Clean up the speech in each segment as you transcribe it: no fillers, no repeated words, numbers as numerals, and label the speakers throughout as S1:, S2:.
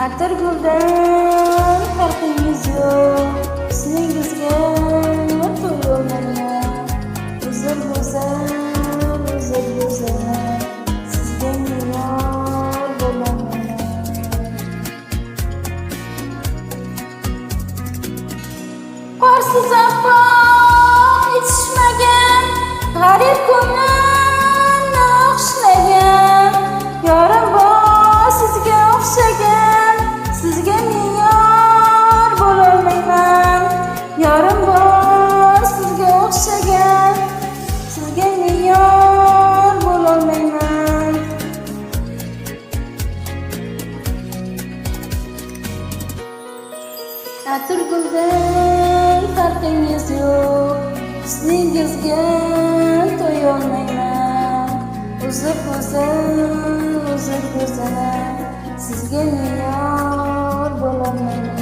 S1: Atirguldan farqingiz yo'q, ismingizga to'yolmayman. Uzr go'zal, uzr go'zal, sizga yor bo'lolmayman. Qorsiz afg'on yetishmagan, g'arib ko'nglimni o'xshagan, yorim bor sizga o'xshagan, sizga yor bo'lolmayman. Yorim bor sizga o'xshagan, sizga yor bo'lolmayman. Atirguldan farqingiz yo'q, husningizga to'yolmayman. Uzr go'zal, uzr go'zal, sizga yor bo'lolmayman.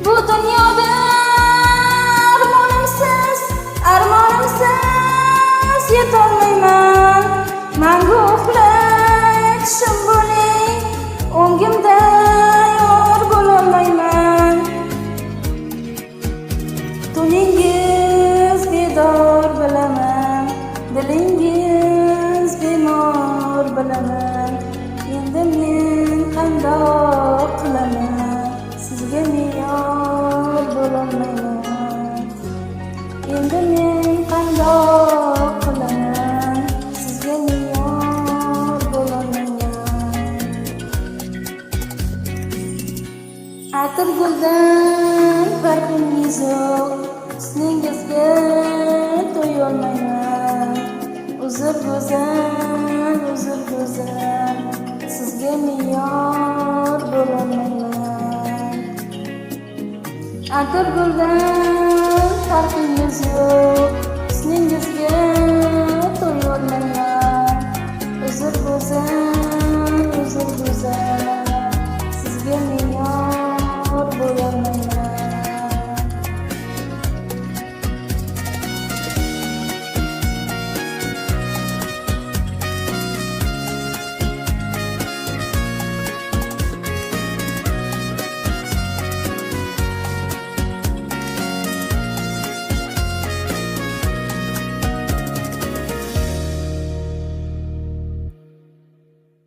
S1: Bu dunyoda armonimsiz yetolmayman. Mangu uxlashim bo'ling, o'ngimda yor bo'lolmayman. Tuningiz bedor bilaman, dilingiz bemor bilaman. Endi men qandoq qilaman, sizga yor bo'lolmayman. Endi men qandoq qilaman, sizga yor bo'lolmayman. Atirguldan farqingiz yo'q, husningizga to'yolmayman. Uzr go'zal, uzr go'zal, sizga yor bo'lolmayman. Atirguldan farqingiz yo'q,